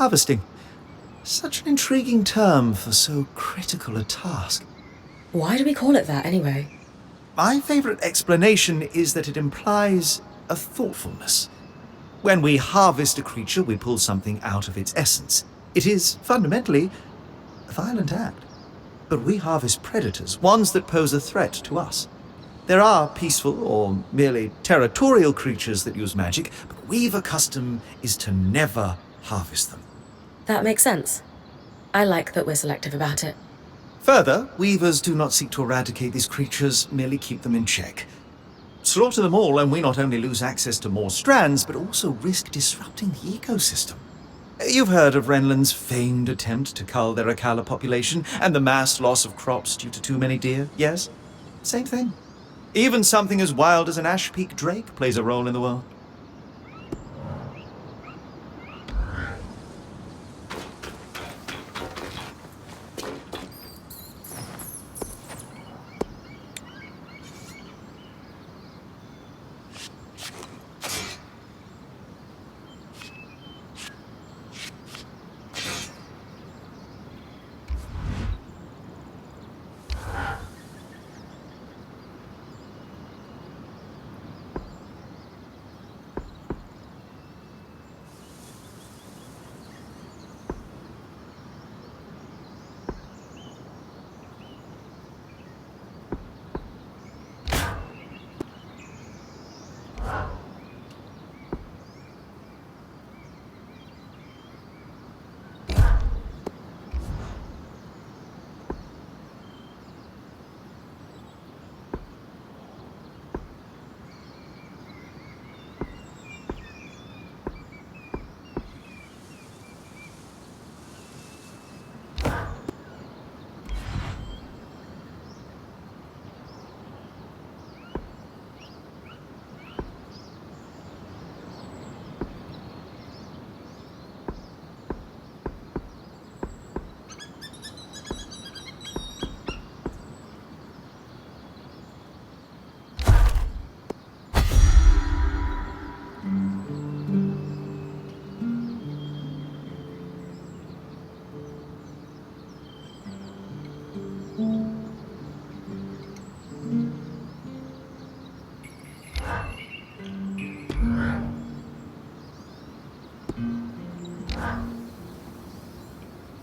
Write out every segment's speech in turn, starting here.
Harvesting. Such an intriguing term for so critical a task. Why do we call it that, anyway? My favourite explanation is that it implies a thoughtfulness. When we harvest a creature, we pull something out of its essence. It is, fundamentally, a violent act. But we harvest predators, ones that pose a threat to us. There are peaceful or merely territorial creatures that use magic, but Weaver custom is to never harvest them. That makes sense. I like that we're selective about it. Further, Weavers do not seek to eradicate these creatures, merely keep them in check. Slaughter them all and we not only lose access to more strands, but also risk disrupting the ecosystem. You've heard of Renland's famed attempt to cull their Akala population and the mass loss of crops due to too many deer, yes? Same thing. Even something as wild as an ashpeak drake plays a role in the world.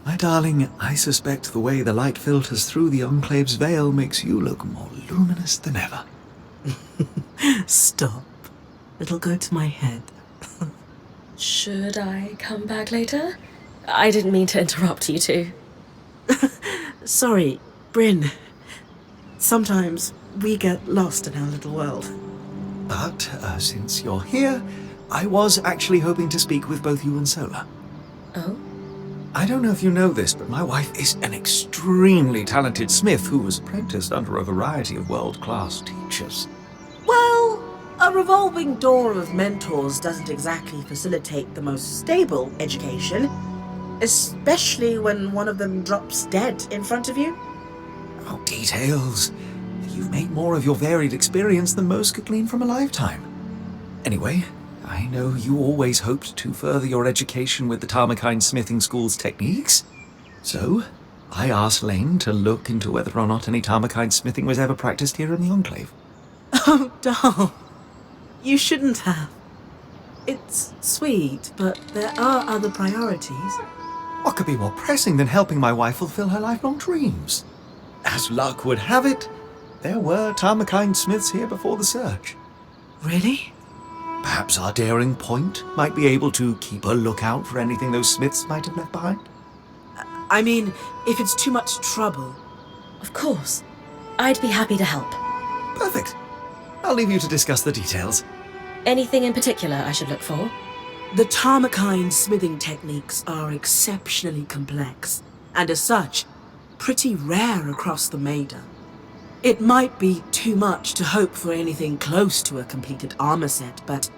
My darling, I suspect the way the light filters through the Enclave's veil makes you look more luminous than ever. Stop. It'll go to my head. Should I come back later? I didn't mean to interrupt you two. Sorry, Bryn. Sometimes we get lost in our little world. But since you're here, I was actually hoping to speak with both you and Sola. Oh? I don't know if you know this, but my wife is an extremely talented smith who was apprenticed under a variety of world-class teachers. Well, a revolving door of mentors doesn't exactly facilitate the most stable education, especially when one of them drops dead in front of you. Oh, details. You've made more of your varied experience than most could glean from a lifetime. Anyway, I know you always hoped to further your education with the Tarmakine Smithing School's techniques. So, I asked Lane to look into whether or not any Tarmakine smithing was ever practiced here in the Enclave. Oh, Dal. You shouldn't have. It's sweet, but there are other priorities. What could be more pressing than helping my wife fulfill her lifelong dreams? As luck would have it, there were Tarmakine smiths here before the search. Really? Perhaps our daring point might be able to keep a lookout for anything those smiths might have left behind. I mean, if it's too much trouble. Of course. I'd be happy to help. Perfect. I'll leave you to discuss the details. Anything in particular I should look for? The Tarmakine smithing techniques are exceptionally complex, and as such, pretty rare across the Maida. It might be too much to hope for anything close to a completed armor set, but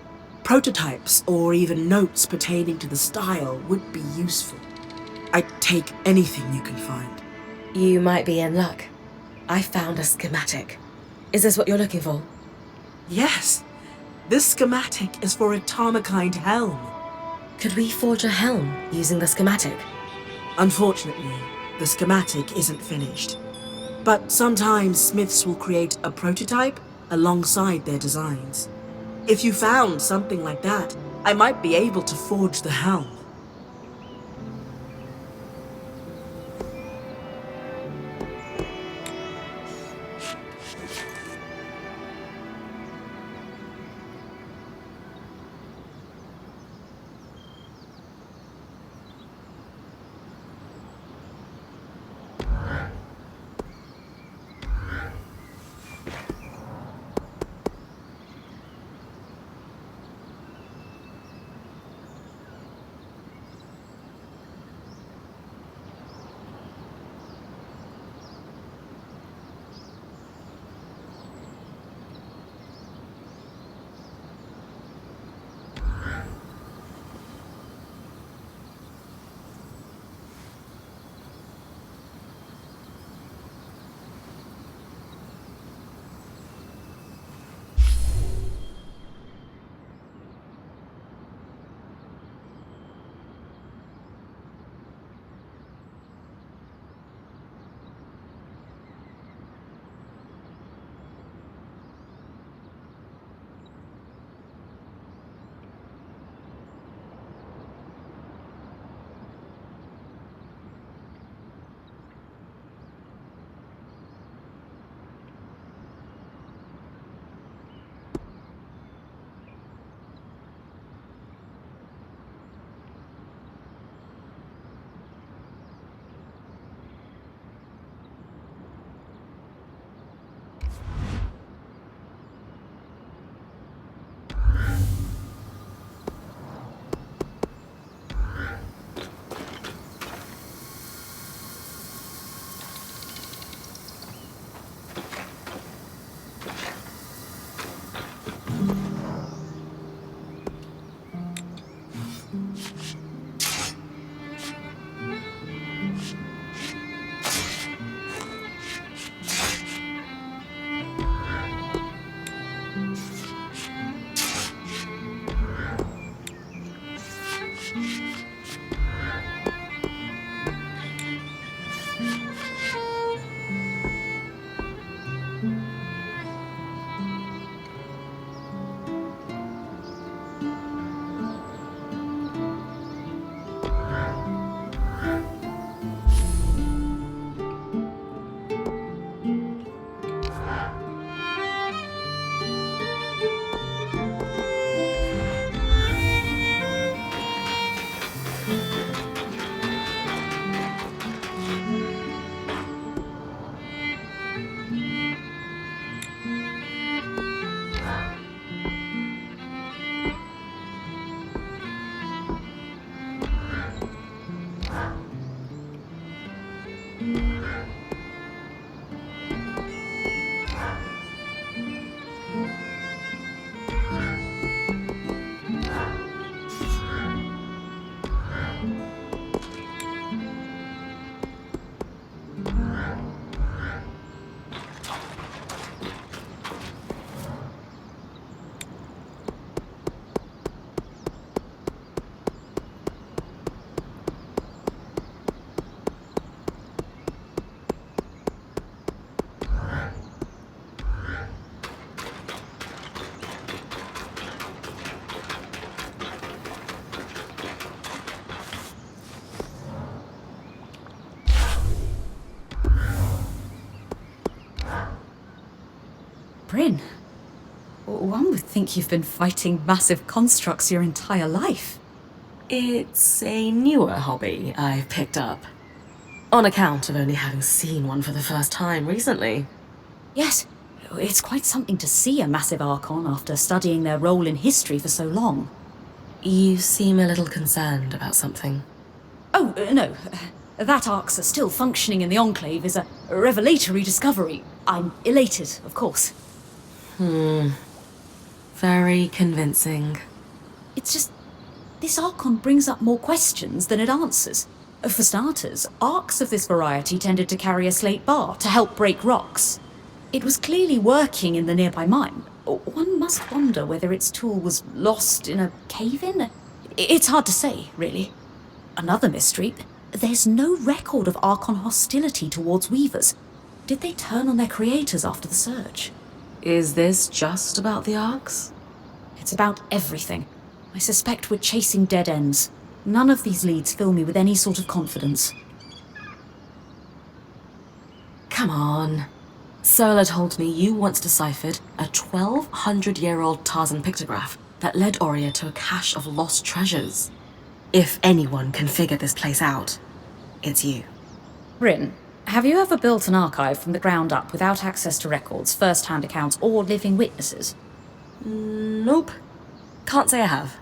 prototypes or even notes pertaining to the style would be useful. I'd take anything you can find. You might be in luck. I found a schematic. Is this what you're looking for? Yes, this schematic is for a Tarmakine helm. Could we forge a helm using the schematic? Unfortunately, the schematic isn't finished. But sometimes smiths will create a prototype alongside their designs. If you found something like that, I might be able to forge the helm. Bryn, one would think you've been fighting massive constructs your entire life. It's a newer hobby I've picked up. On account of only having seen one for the first time recently. Yes, it's quite something to see a massive Archon after studying their role in history for so long. You seem a little concerned about something. Oh, no. That Arcs are still functioning in the Enclave is a revelatory discovery. I'm elated, of course. Very convincing. It's just, this Archon brings up more questions than it answers. For starters, arcs of this variety tended to carry a slate bar to help break rocks. It was clearly working in the nearby mine. One must wonder whether its tool was lost in a cave-in. It's hard to say, really. Another mystery, there's no record of Archon hostility towards Weavers. Did they turn on their creators after the Surge? Is this just about the Arcs? It's about everything. I suspect we're chasing dead ends. None of these leads fill me with any sort of confidence. Come on. Sola told me you once deciphered a 1,200-year-old Tarzan pictograph that led Aurea to a cache of lost treasures. If anyone can figure this place out, it's you. Rin, have you ever built an archive from the ground up without access to records, first-hand accounts, or living witnesses? Nope. Can't say I have.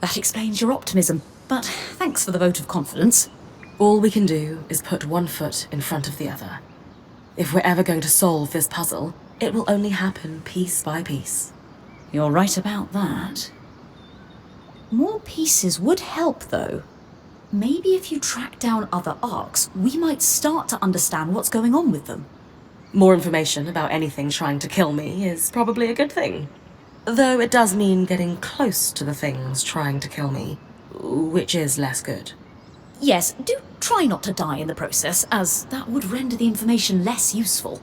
That explains your optimism, but thanks for the vote of confidence. All we can do is put one foot in front of the other. If we're ever going to solve this puzzle, it will only happen piece by piece. You're right about that. More pieces would help, though. Maybe if you track down other arcs, we might start to understand what's going on with them. More information about anything trying to kill me is probably a good thing. Though it does mean getting close to the things trying to kill me, which is less good. Yes, do try not to die in the process, as that would render the information less useful.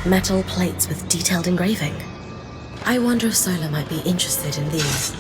Metal plates with detailed engraving. I wonder if Sola might be interested in these.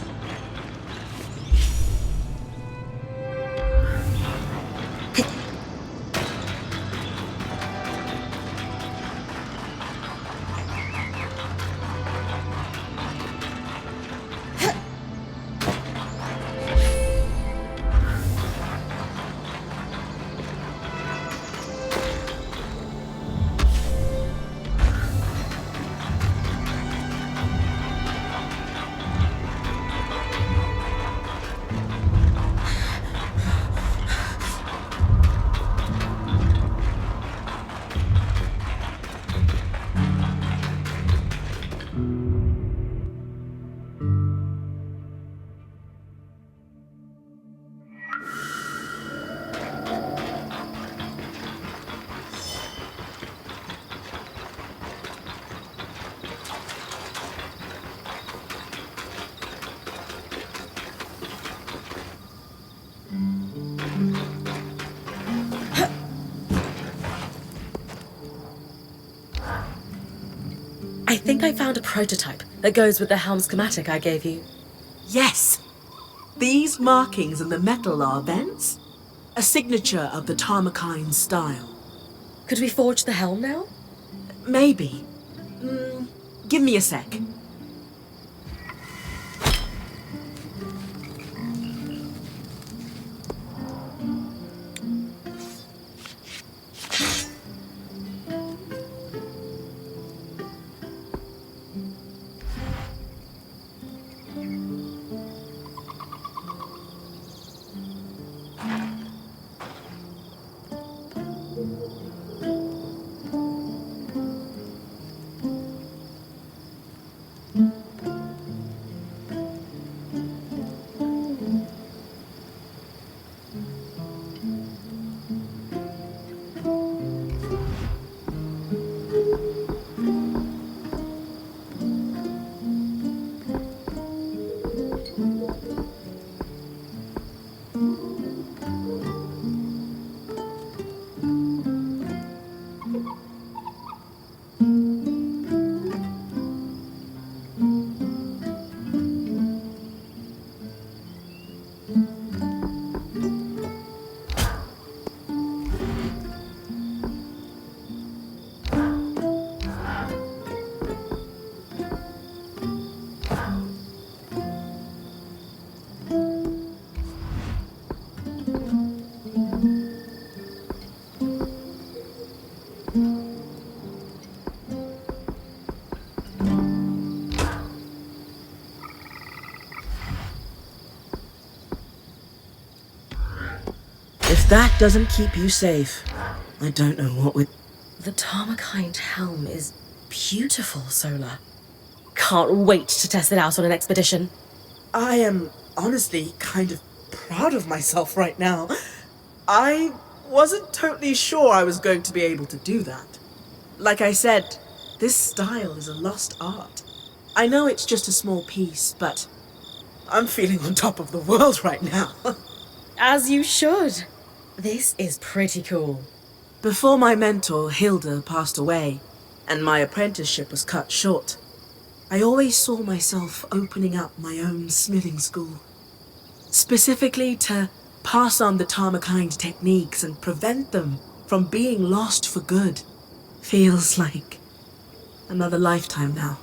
I think I found a prototype that goes with the helm schematic I gave you. Yes! These markings in the metal are vents? A signature of the Tarmakine style. Could we forge the helm now? Maybe. Give me a sec. If that doesn't keep you safe, I don't know what would. The Tarmakine helm is beautiful, Sola. Can't wait to test it out on an expedition. I am honestly kind of proud of myself right now. I wasn't totally sure I was going to be able to do that. Like I said, this style is a lost art. I know it's just a small piece, but I'm feeling on top of the world right now. As you should. This is pretty cool. Before my mentor, Hilda, passed away, and my apprenticeship was cut short, I always saw myself opening up my own smithing school. Specifically to pass on the Tarmakine techniques and prevent them from being lost for good. Feels like another lifetime now.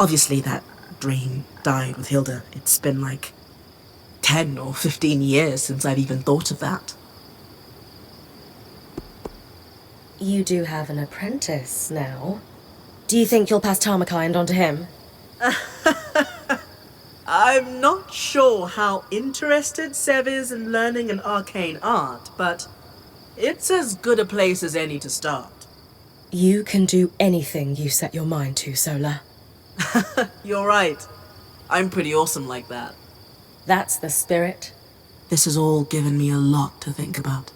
Obviously that dream died with Hilda. It's been like 10 or 15 years since I've even thought of that. You do have an apprentice now. Do you think you'll pass Tarmakine on to him? I'm not sure how interested Sev is in learning an arcane art, but it's as good a place as any to start. You can do anything you set your mind to, Sola. You're right. I'm pretty awesome like that. That's the spirit. This has all given me a lot to think about.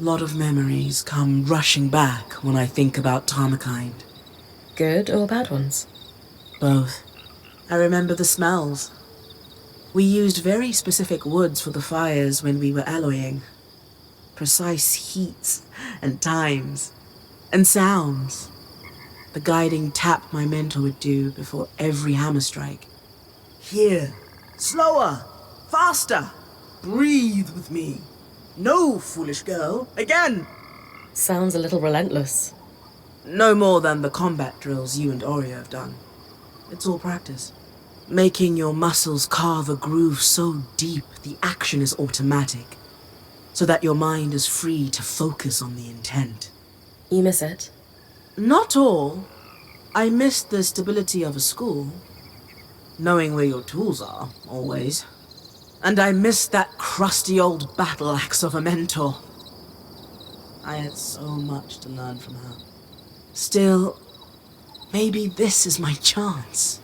Lot of memories come rushing back when I think about Tarmakind. Good or bad ones? Both. I remember the smells. We used very specific woods for the fires when we were alloying. Precise heats and times and sounds. The guiding tap my mentor would do before every hammer strike. Here, slower, faster, breathe with me. No, foolish girl, again. Sounds a little relentless. No more than the combat drills you and Oreo have done. It's all practice. Making your muscles carve a groove so deep the action is automatic, so that your mind is free to focus on the intent. You miss it? Not all. I miss the stability of a school. Knowing where your tools are, always. And I miss that crusty old battle axe of a mentor. I had so much to learn from her. Still, maybe this is my chance.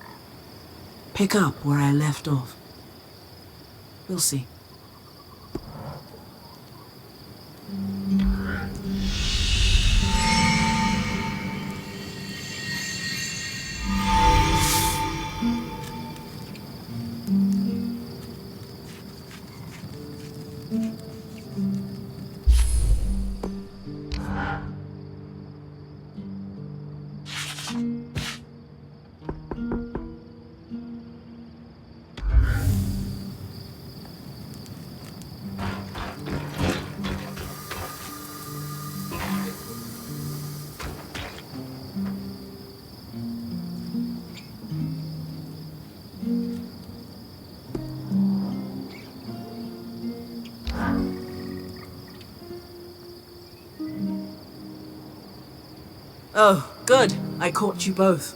Pick up where I left off. We'll see. Oh, good. I caught you both.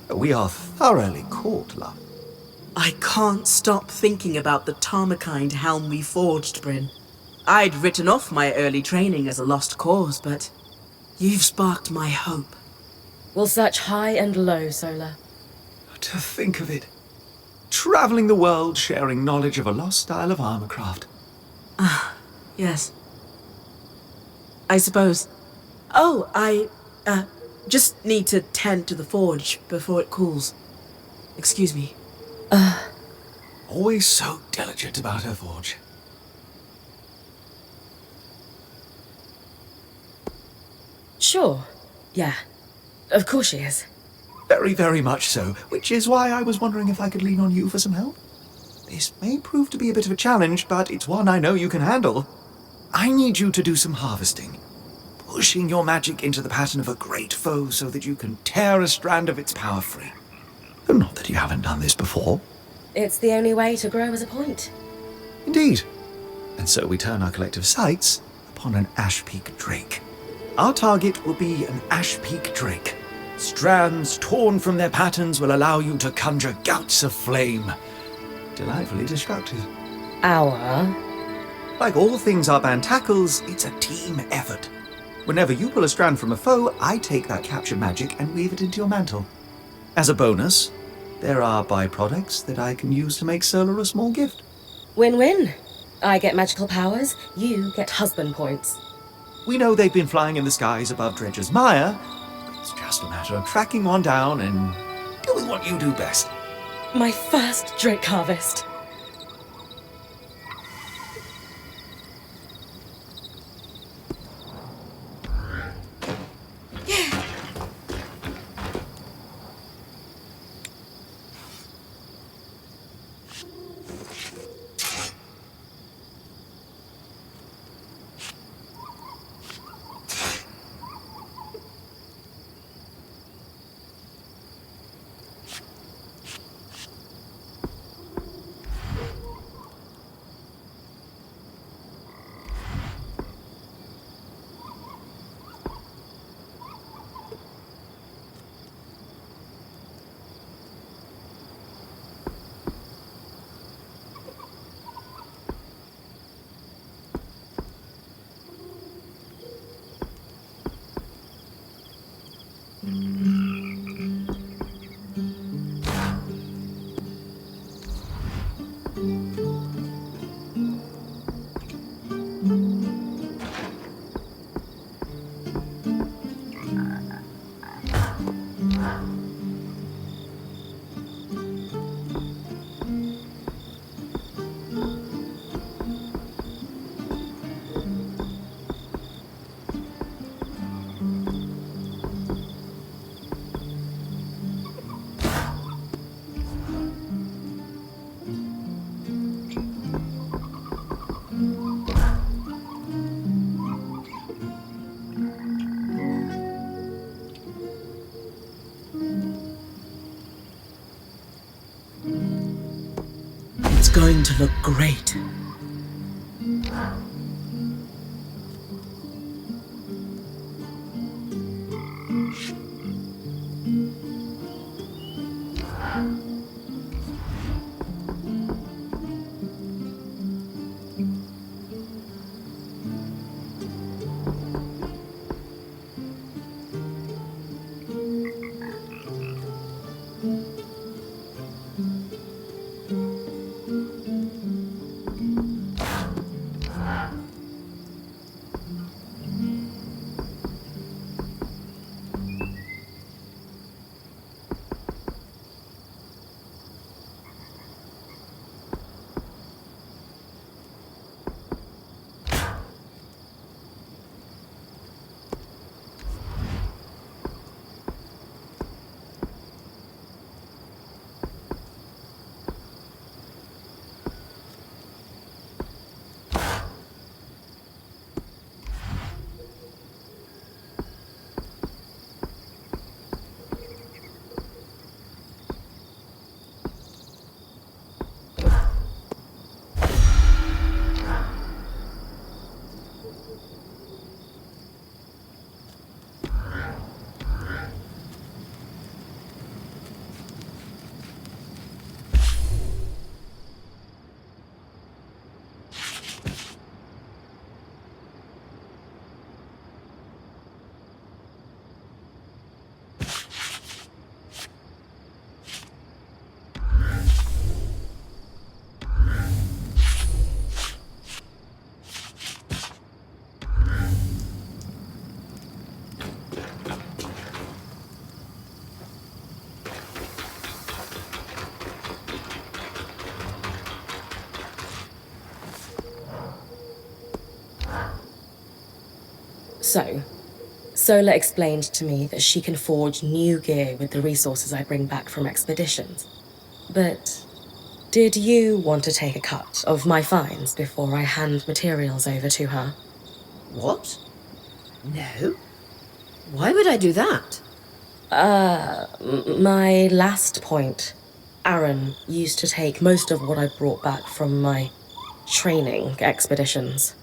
We are thoroughly caught, love. I can't stop thinking about the Tarmakind helm we forged, Bryn. I'd written off my early training as a lost cause, but you've sparked my hope. We'll search high and low, Solar. To think of it. Traveling the world, sharing knowledge of a lost style of armorcraft. Yes. I suppose. Oh, I just need to tend to the forge before it cools. Excuse me. Always so diligent about her forge. Sure. Yeah. Of course she is. Very, very much so, which is why I was wondering if I could lean on you for some help. This may prove to be a bit of a challenge, but it's one I know you can handle. I need you to do some harvesting, pushing your magic into the pattern of a great foe so that you can tear a strand of its power free. Not that you haven't done this before. It's the only way to grow as a point. Indeed. And so we turn our collective sights upon an ashpeak drake. Our target will be an ashpeak drake. Strands torn from their patterns will allow you to conjure gouts of flame. Delightfully destructive. Like all things our band tackles, it's a team effort. Whenever you pull a strand from a foe, I take that captured magic and weave it into your mantle. As a bonus, there are byproducts that I can use to make Solar a small gift. Win-win. I get magical powers, you get husband points. We know they've been flying in the skies above DREDGER'S mire. It's just a matter of tracking one down and doing what you do best. My first drake harvest. going to look great. So, Sola explained to me that she can forge new gear with the resources I bring back from expeditions. But did you want to take a cut of my finds before I hand materials over to her? What? No. Why would I do that? My last point. Aaron used to take most of what I brought back from my training expeditions.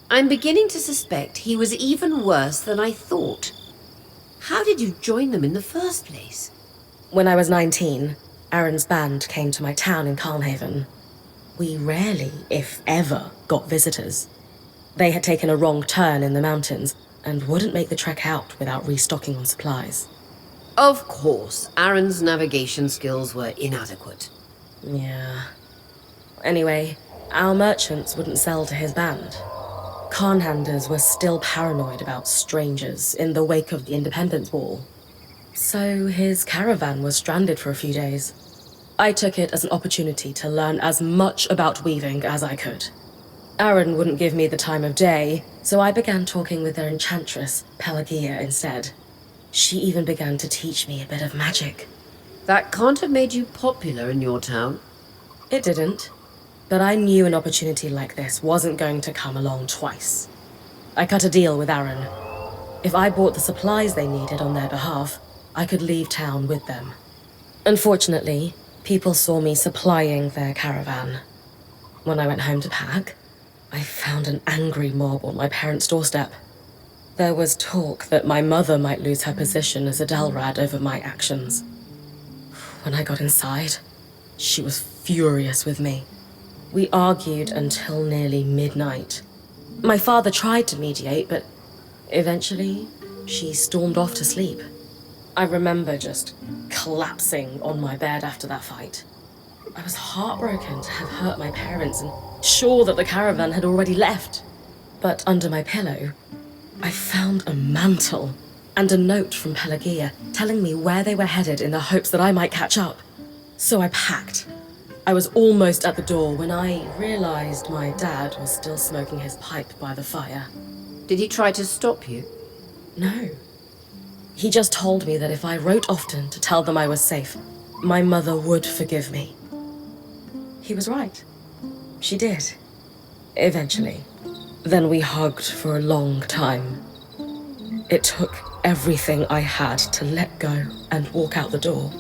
I'm beginning to suspect he was even worse than I thought. How did you join them in the first place? When I was 19, Aaron's band came to my town in Calmhaven. We rarely, if ever, got visitors. They had taken a wrong turn in the mountains and wouldn't make the trek out without restocking on supplies. Of course, Aaron's navigation skills were inadequate. Yeah. Anyway, our merchants wouldn't sell to his band. Khanhanders were still paranoid about strangers in the wake of the Independence War. So his caravan was stranded for a few days. I took it as an opportunity to learn as much about weaving as I could. Aaron wouldn't give me the time of day, so I began talking with their enchantress, Pelagia, instead. She even began to teach me a bit of magic. That can't have made you popular in your town. It didn't. But I knew an opportunity like this wasn't going to come along twice. I cut a deal with Aaron. If I bought the supplies they needed on their behalf, I could leave town with them. Unfortunately, people saw me supplying their caravan. When I went home to pack, I found an angry mob on my parents' doorstep. There was talk that my mother might lose her position as a Dalrad over my actions. When I got inside, she was furious with me. We argued until nearly midnight. My father tried to mediate, but eventually she stormed off to sleep. I remember just collapsing on my bed after that fight. I was heartbroken to have hurt my parents and sure that the caravan had already left. But under my pillow, I found a mantle and a note from Pelagia telling me where they were headed in the hopes that I might catch up. So I packed. I was almost at the door when I realized my dad was still smoking his pipe by the fire. Did he try to stop you? No. He just told me that if I wrote often to tell them I was safe, my mother would forgive me. He was right. She did. Eventually. Then we hugged for a long time. It took everything I had to let go and walk out the door.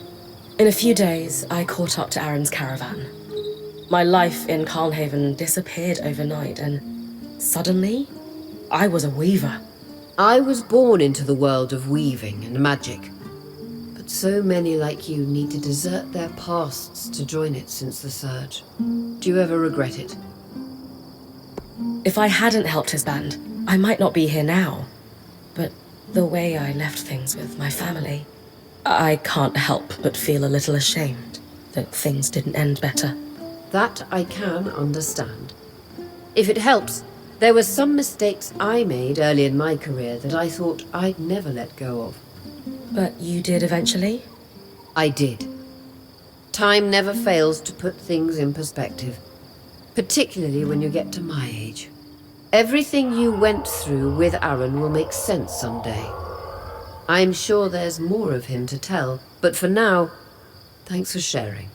In a few days, I caught up to Aaron's caravan. My life in Carnhaven disappeared overnight, and suddenly, I was a weaver. I was born into the world of weaving and magic. But so many like you need to desert their pasts to join it since the Surge. Do you ever regret it? If I hadn't helped his band, I might not be here now. But the way I left things with my family, I can't help but feel a little ashamed that things didn't end better. That I can understand. If it helps, there were some mistakes I made early in my career that I thought I'd never let go of. But you did eventually? I did. Time never fails to put things in perspective, particularly when you get to my age. Everything you went through with Aaron will make sense someday. I'm sure there's more of him to tell, but for now, thanks for sharing.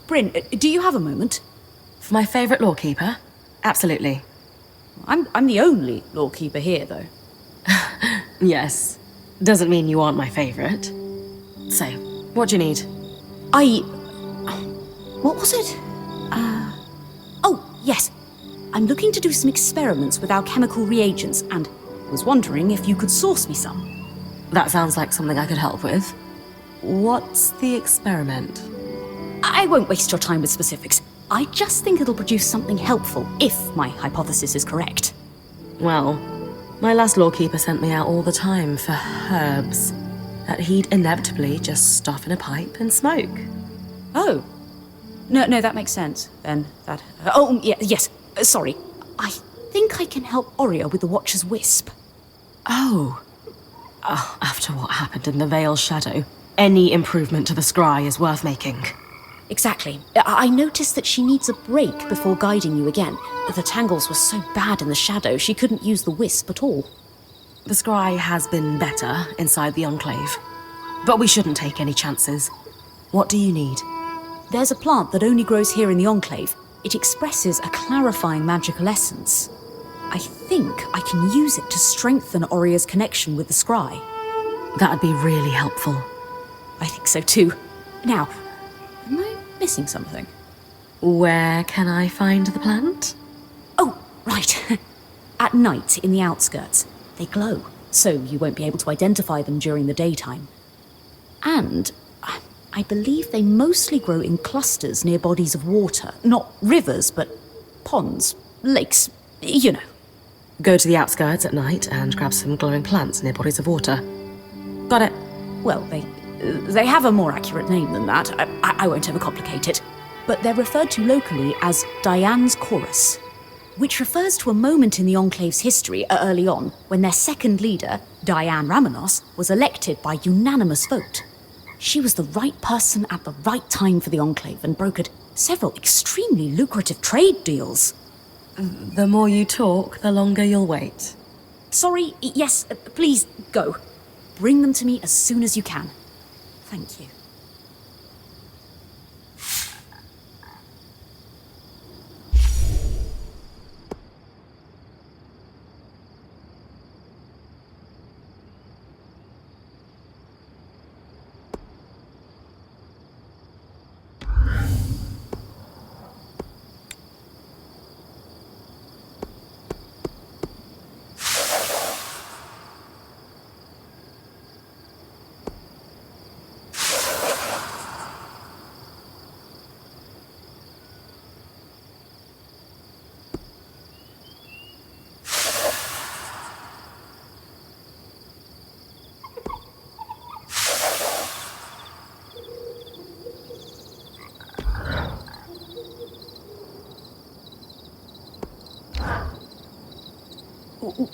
Bryn, do you have a moment? For my favourite lawkeeper? Absolutely. I'm the only lawkeeper here, though. Yes. Doesn't mean you aren't my favourite. So, what do you need? What was it? Oh, yes. I'm looking to do some experiments with alchemical reagents, and was wondering if you could source me some. That sounds like something I could help with. What's the experiment? I won't waste your time with specifics. I just think it'll produce something helpful, if my hypothesis is correct. Well, my last lawkeeper sent me out all the time for herbs that he'd inevitably just stuff in a pipe and smoke. Oh. No, that makes sense, then. Yes. Sorry. I think I can help Oria with the Watcher's Wisp. Oh. After what happened in the Veil's Shadow, any improvement to the scry is worth making. Exactly. I noticed that she needs a break before guiding you again. The tangles were so bad in the shadow, she couldn't use the wisp at all. The scry has been better inside the Enclave, but we shouldn't take any chances. What do you need? There's a plant that only grows here in the Enclave. It expresses a clarifying magical essence. I think I can use it to strengthen Oria's connection with the scry. That'd be really helpful. I think so too. Now, am I missing something? Where can I find the plant? Oh, right. At night in the outskirts. They glow, so you won't be able to identify them during the daytime. And I believe they mostly grow in clusters near bodies of water. Not rivers, but ponds, lakes, you know. Go to the outskirts at night and grab some glowing plants near bodies of water. Got it. Well, they have a more accurate name than that. I won't overcomplicate it. But they're referred to locally as Diane's Chorus. which refers to a moment in the Enclave's history early on when their second leader, Diane Ramenos, was elected by unanimous vote. She was the right person at the right time for the Enclave and brokered several extremely lucrative trade deals. The more you talk, the longer you'll wait. Sorry, yes, please, go. Bring them to me as soon as you can. Thank you.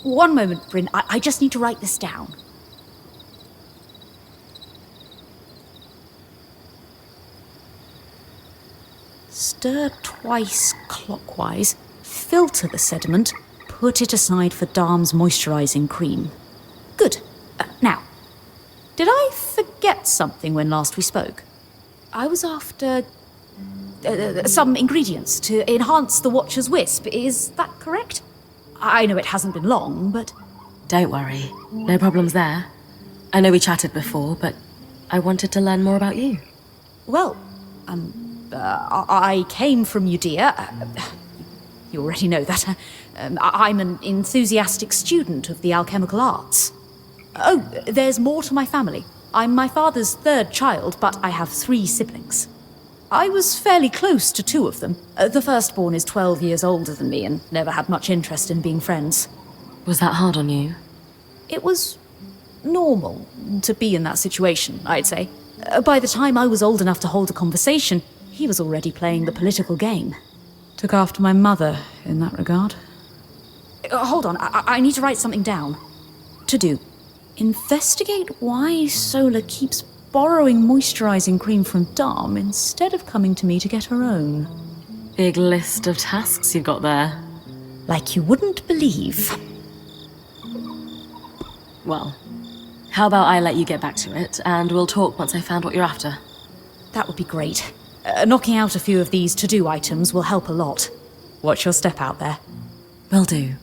One moment, Bryn. I just need to write this down. Stir twice clockwise, filter the sediment, put it aside for Darm's moisturising cream. Good. Now, did I forget something when last we spoke? I was after some ingredients to enhance the Watcher's Wisp. Is that correct? I know it hasn't been long, but... Don't worry. No problems there. I know we chatted before, but I wanted to learn more about you. Well, I came from Judea. You already know that. I'm an enthusiastic student of the alchemical arts. Oh, there's more to my family. I'm my father's third child, but I have 3 siblings. I was fairly close to 2 of them. The firstborn is 12 years older than me and never had much interest in being friends. Was that hard on you? It was normal to be in that situation, I'd say. By the time I was old enough to hold a conversation, he was already playing the political game. Took after my mother in that regard. Hold on, I need to write something down. To do. Investigate why Sola keeps borrowing moisturising cream from Darm instead of coming to me to get her own. Big list of tasks you've got there. Like you wouldn't believe. Well, how about I let you get back to it, and we'll talk once I found what you're after. That would be great. Knocking out a few of these to-do items will help a lot. Watch your step out there. Will do.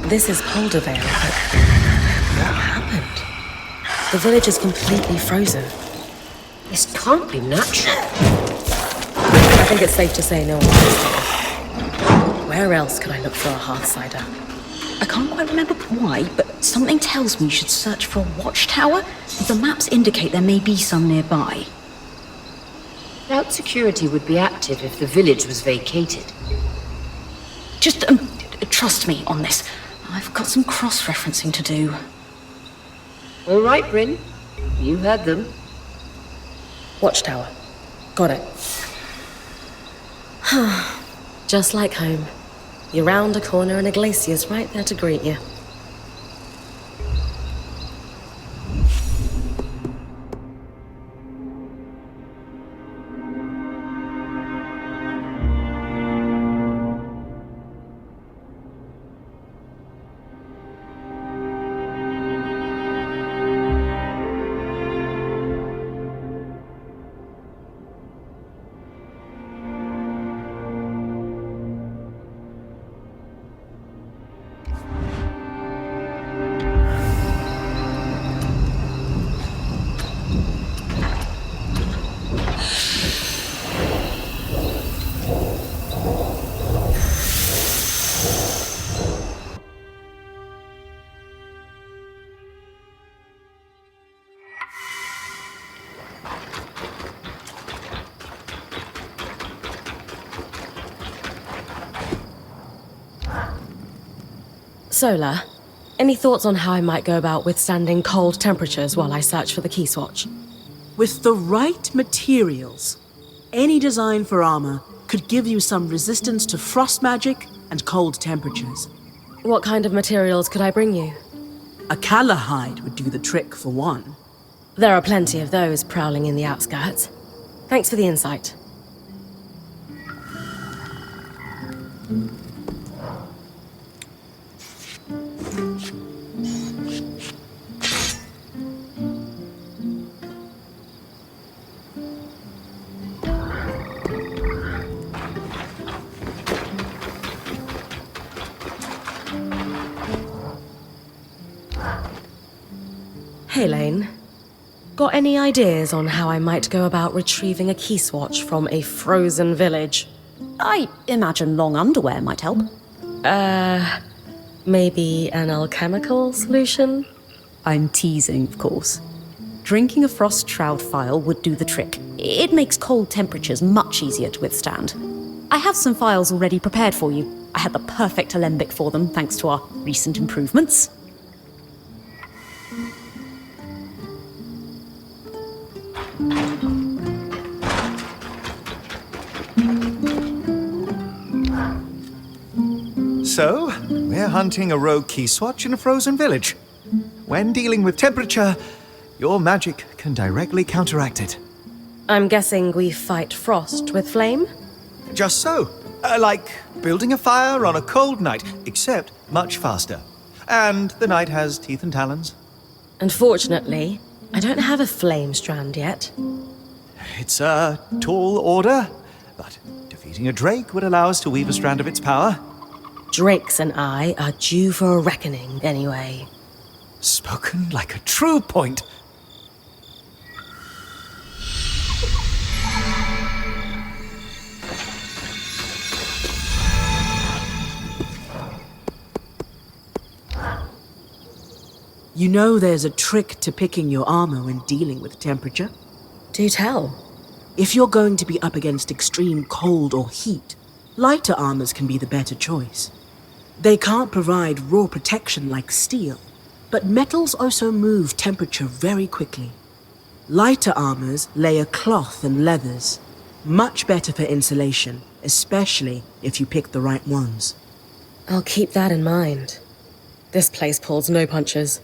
This is Poldervale, but what happened? The village is completely frozen. This can't be natural. I think it's safe to say no one is here. Where else could I look for a hard cider? I can't quite remember why, but something tells me you should search for a watchtower. The maps indicate there may be some nearby. Doubt security would be active if the village was vacated. Just trust me on this. I've got some cross-referencing to do. All right, Bryn. You heard them. Watchtower. Got it. Just like home. You round a corner and a glacier's right there to greet you. Sola, any thoughts on how I might go about withstanding cold temperatures while I search for the key swatch? With the right materials, any design for armor could give you some resistance to frost magic and cold temperatures. What kind of materials could I bring you? A Kala hide would do the trick for one. There are plenty of those prowling in the outskirts. Thanks for the insight. Hey, Lane. Got any ideas on how I might go about retrieving a key swatch from a frozen village? I imagine long underwear might help. Maybe an alchemical solution? I'm teasing, of course. Drinking a frost shroud phial would do the trick. It makes cold temperatures much easier to withstand. I have some phials already prepared for you. I had the perfect alembic for them, thanks to our recent improvements. So, we're hunting a rogue key swatch in a frozen village. When dealing with temperature, your magic can directly counteract it. I'm guessing we fight frost with flame? Just so. Like building a fire on a cold night, except much faster. And the night has teeth and talons. Unfortunately, I don't have a flame strand yet. It's a tall order, but defeating a drake would allow us to weave a strand of its power. Drakes and I are due for a reckoning, anyway. Spoken like a true point. You know there's a trick to picking your armor when dealing with temperature. Do tell. If you're going to be up against extreme cold or heat, lighter armors can be the better choice. They can't provide raw protection like steel, but metals also move temperature very quickly. Lighter armors layer cloth and leathers, much better for insulation, especially if you pick the right ones. I'll keep that in mind. This place pulls no punches.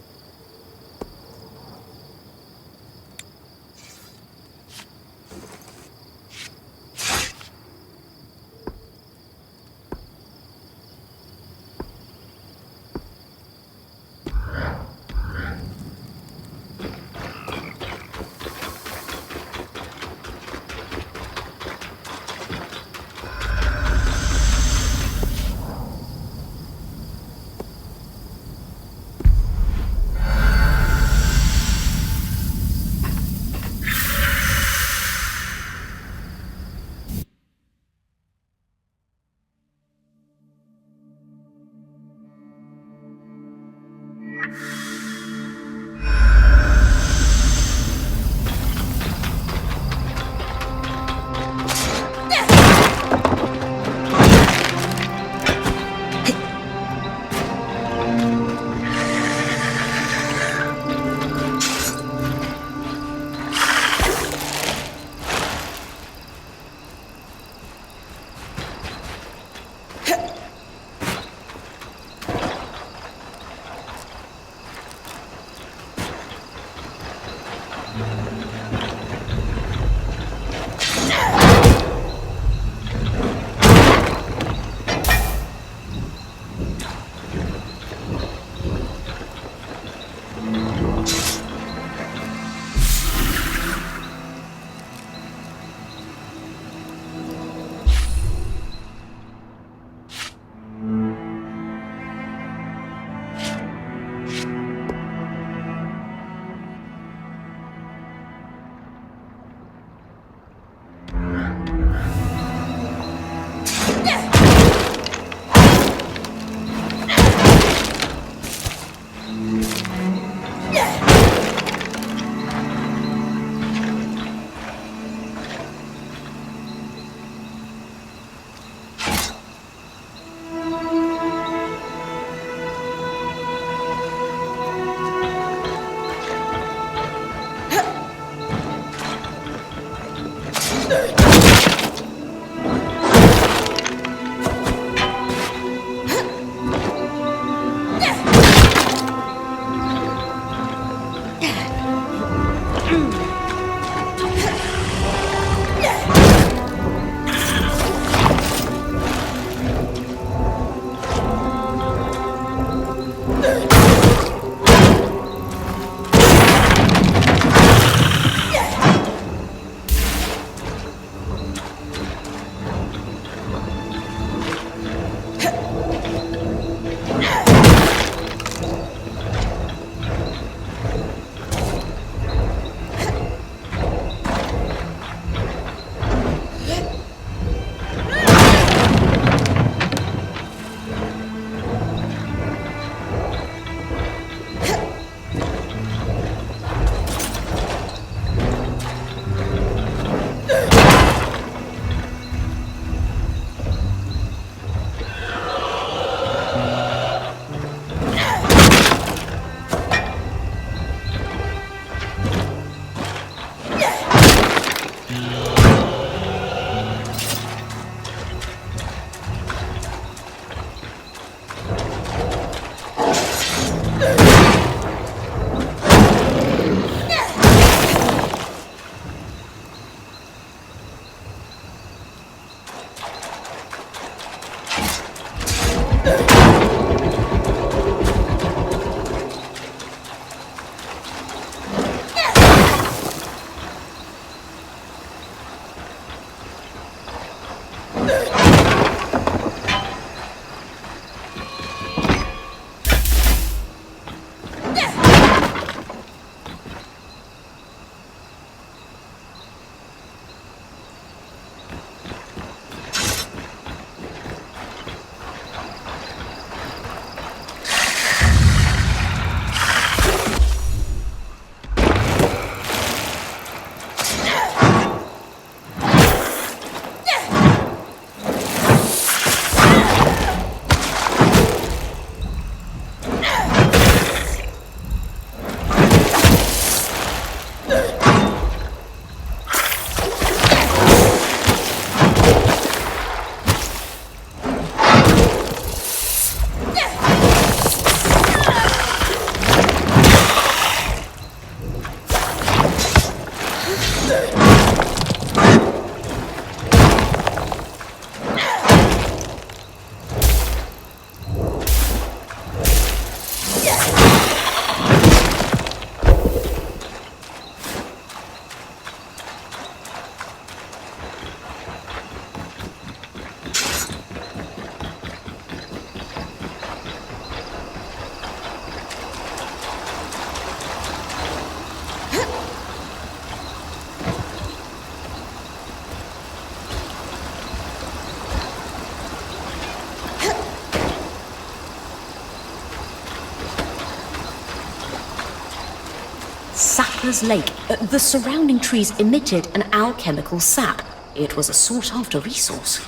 Sapper's Lake. The surrounding trees emitted an alchemical sap. It was a sought-after resource.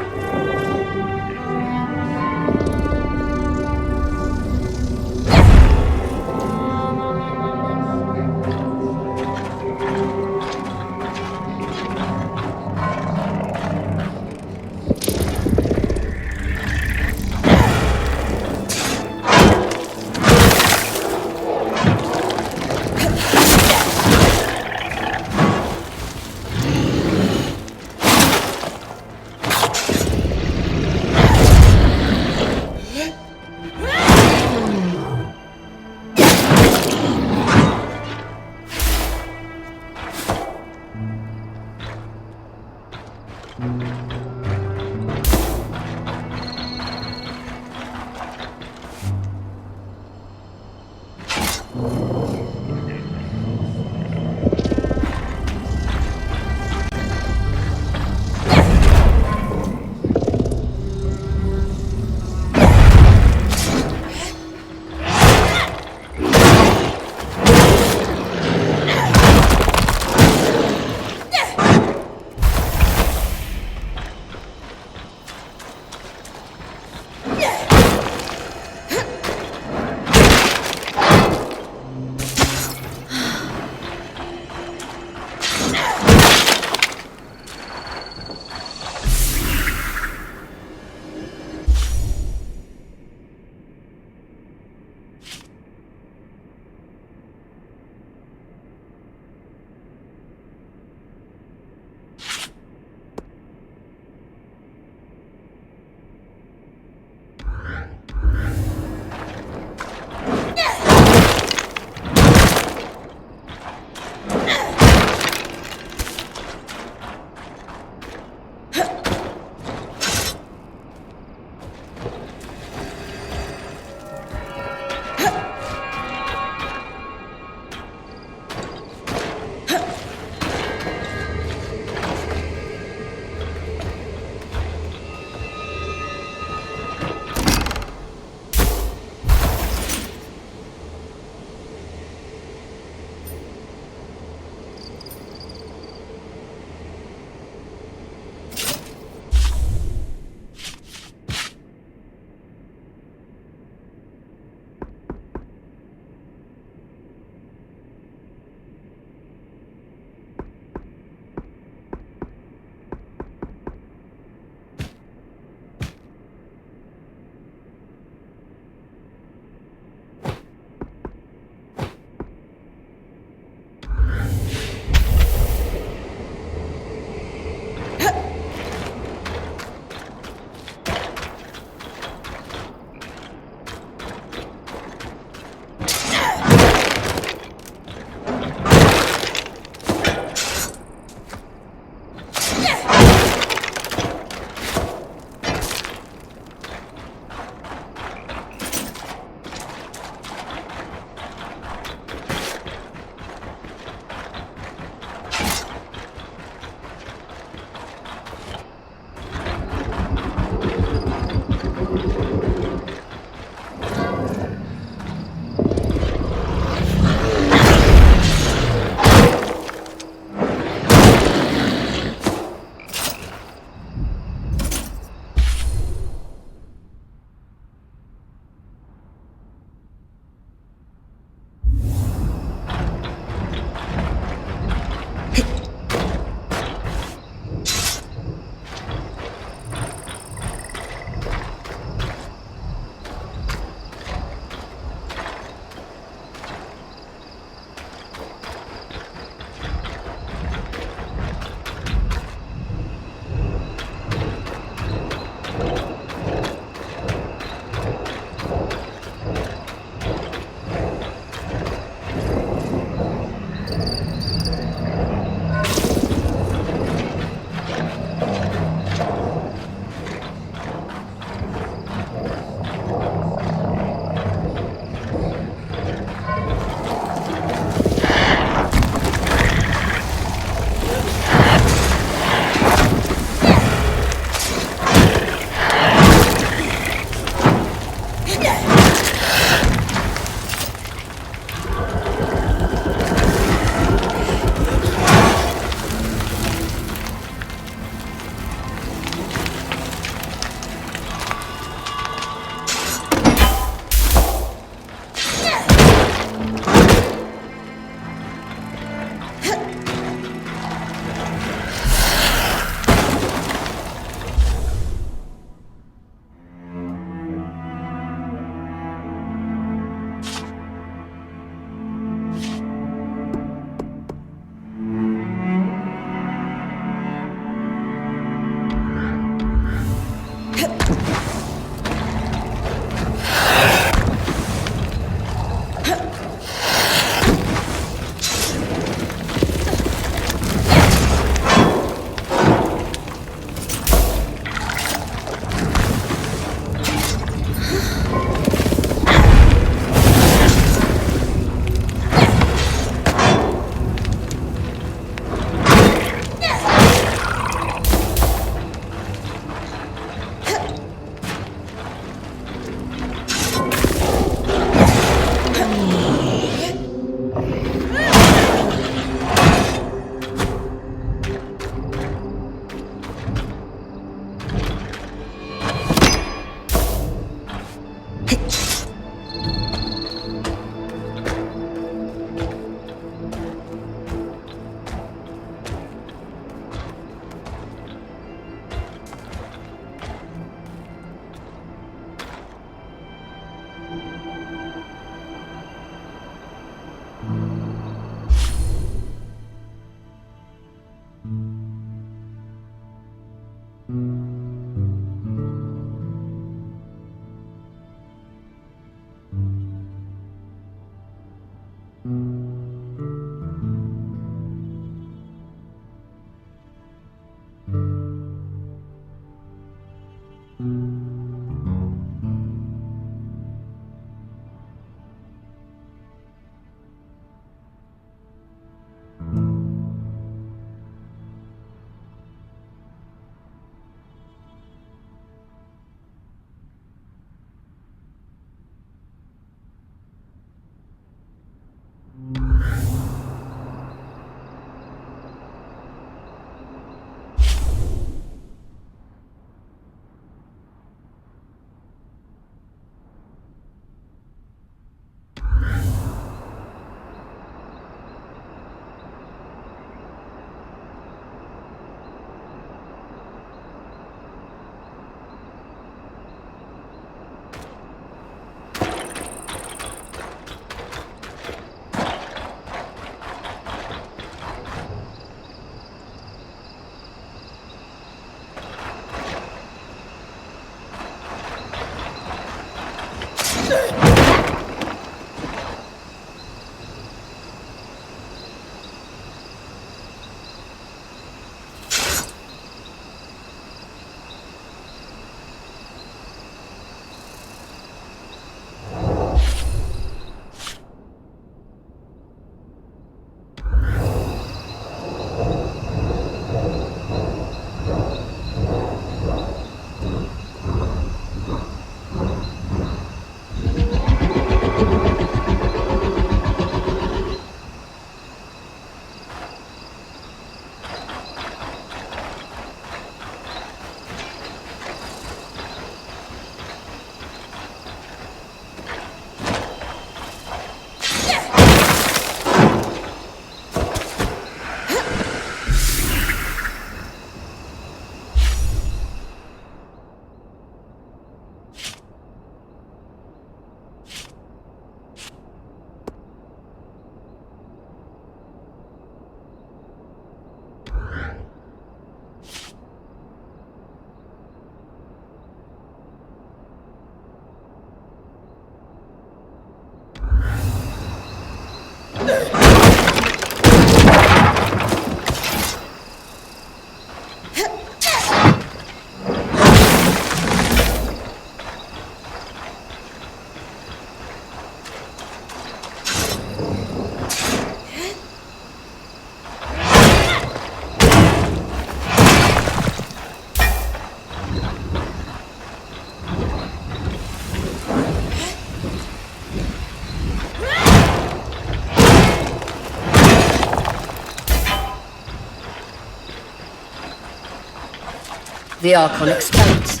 The Archon expands.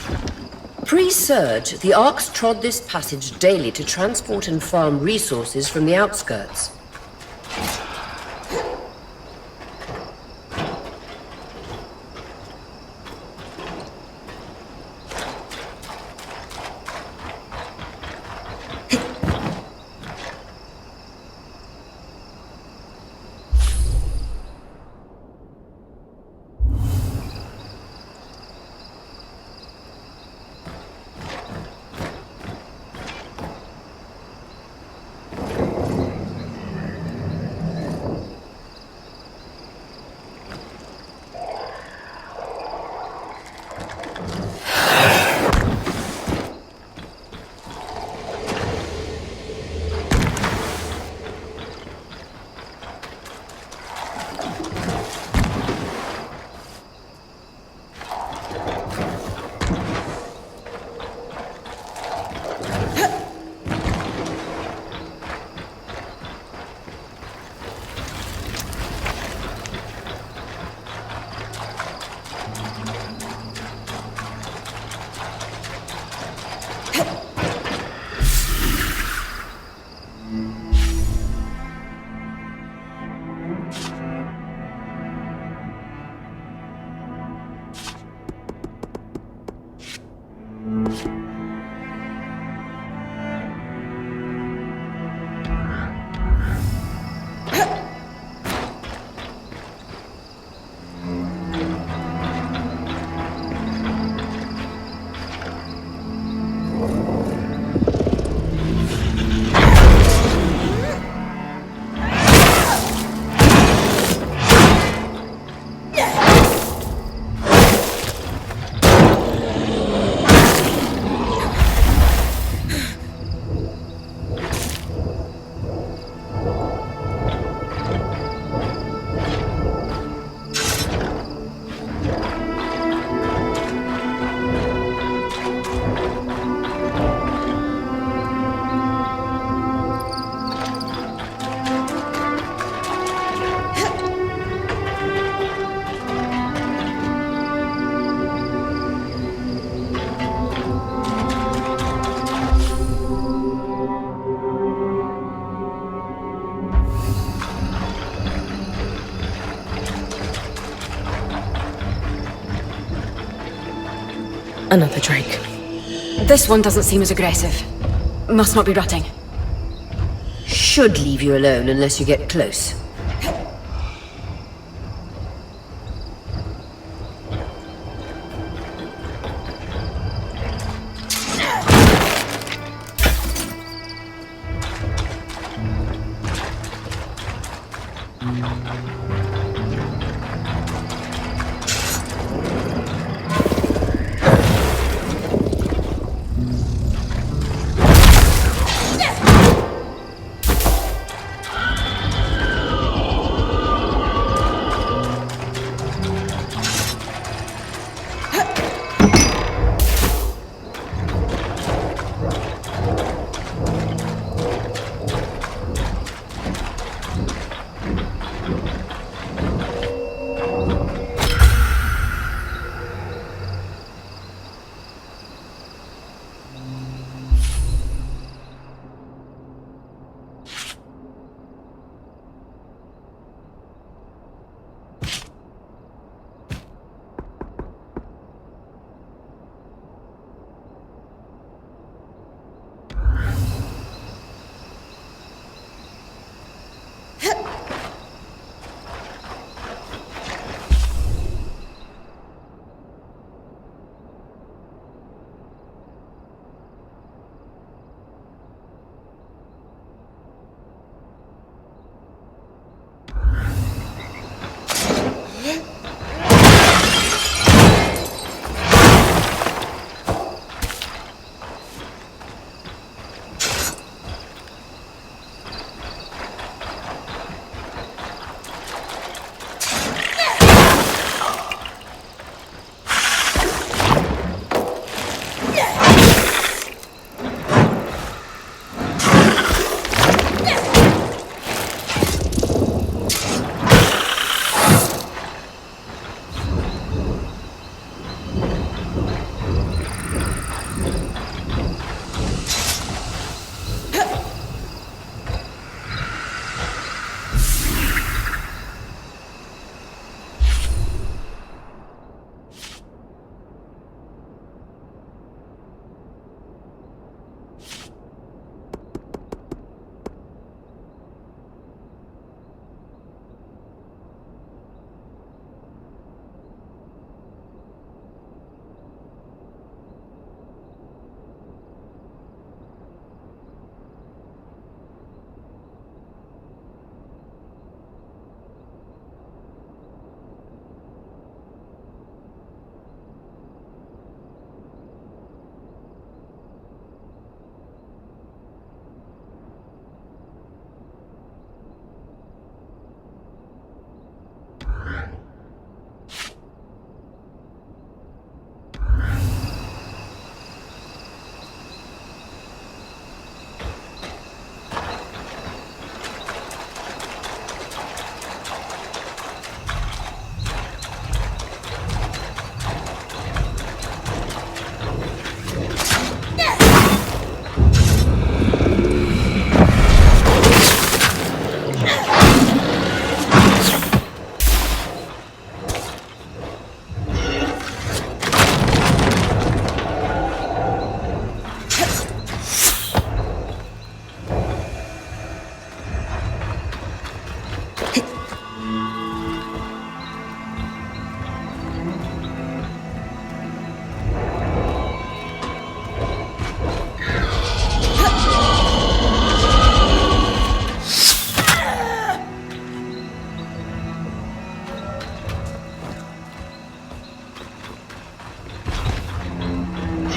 Pre-Surge, the Arks trod this passage daily to transport and farm resources from the outskirts. Another Drake. This one doesn't seem as aggressive. Must not be rutting. Should leave you alone unless you get close.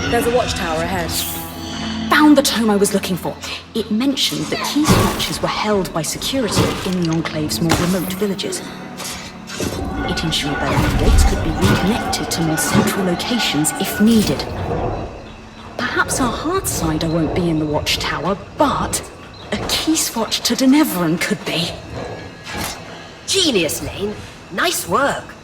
There's a watchtower ahead. Found the tome I was looking for. It mentioned that key watches were held by security in the Enclave's more remote villages. It ensured that updates could be reconnected to more central locations if needed. Perhaps our Heartsider won't be in the watchtower, but a key swatch to Denevran could be. Genius, Lane. Nice work.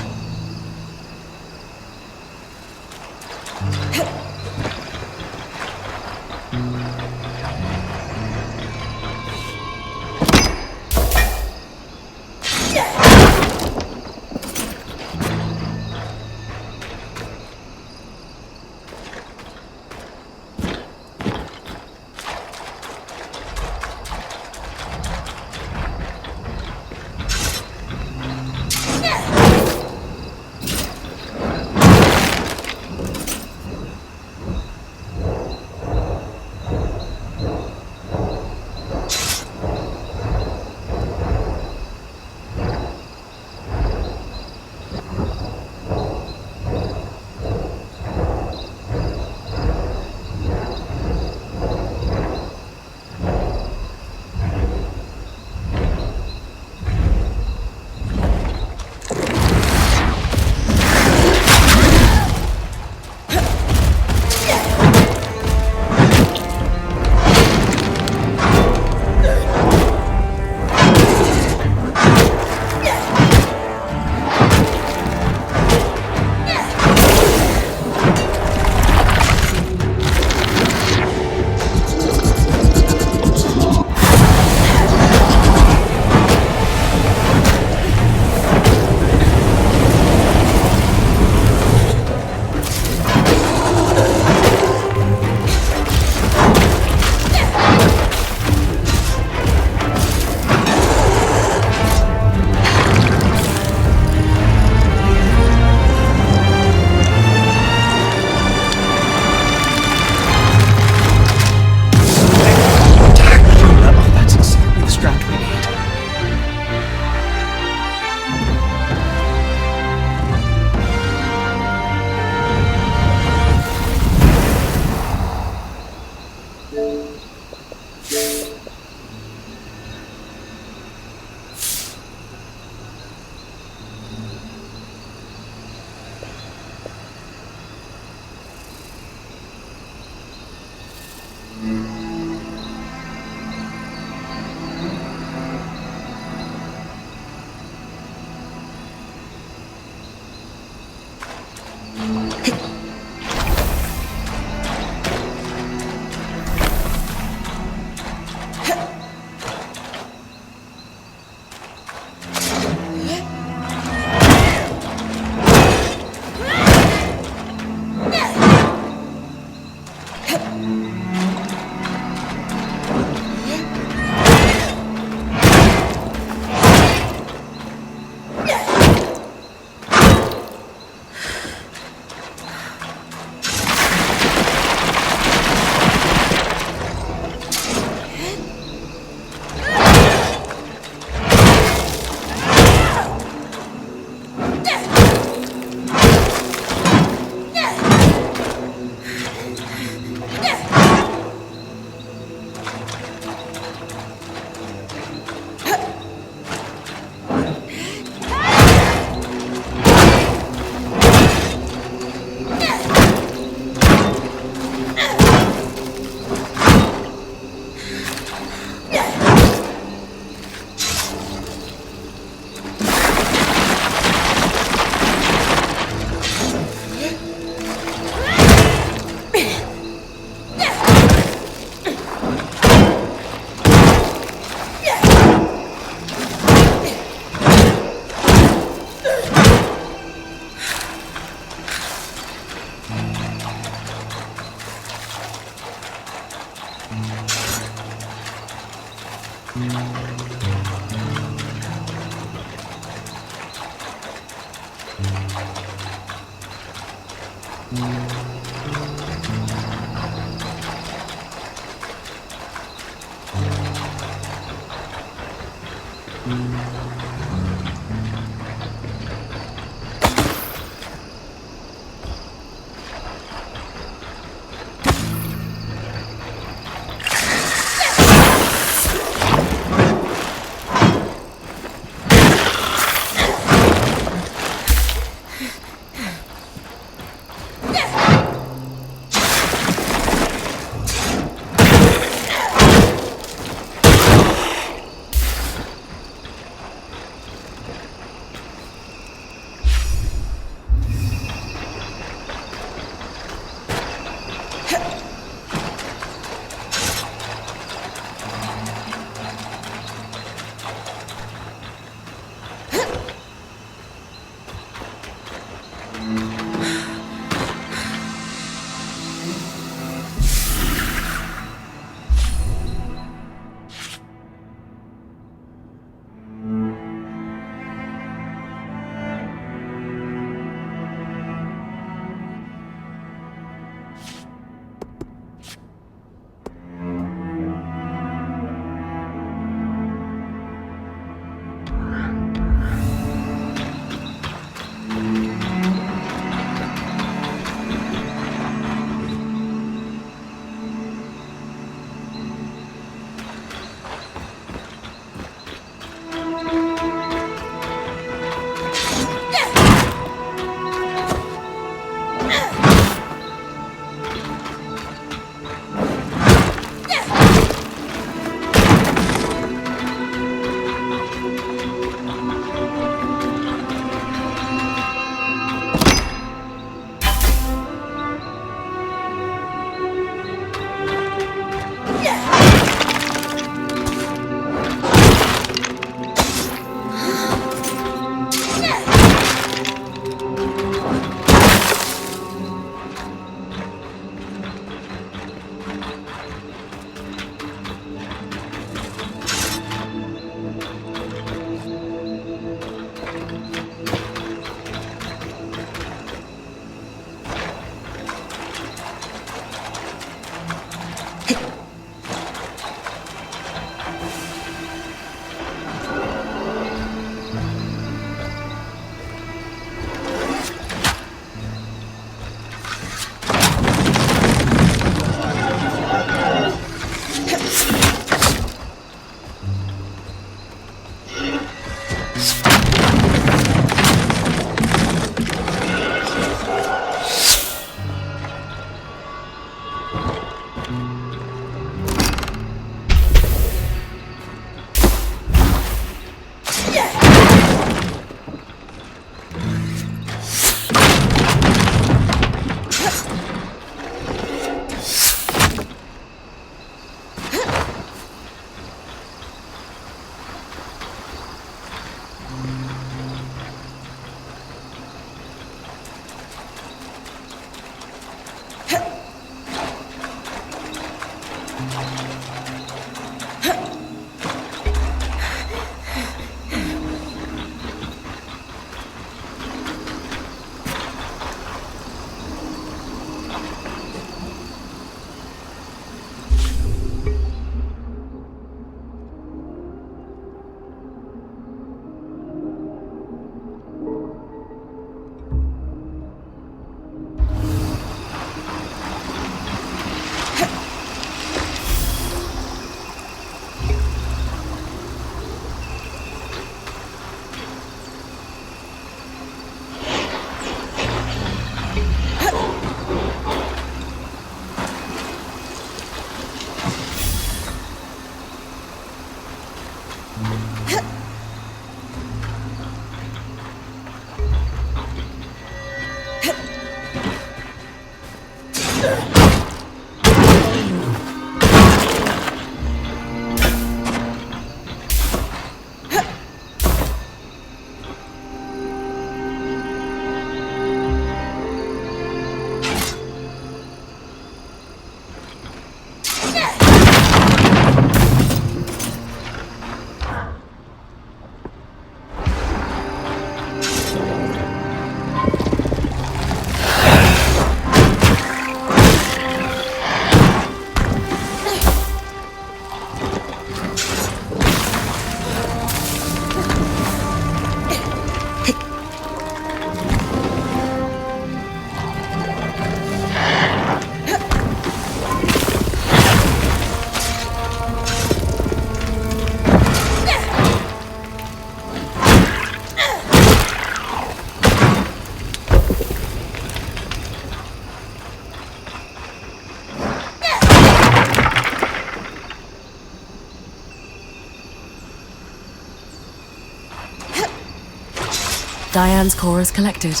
Diane's core is collected.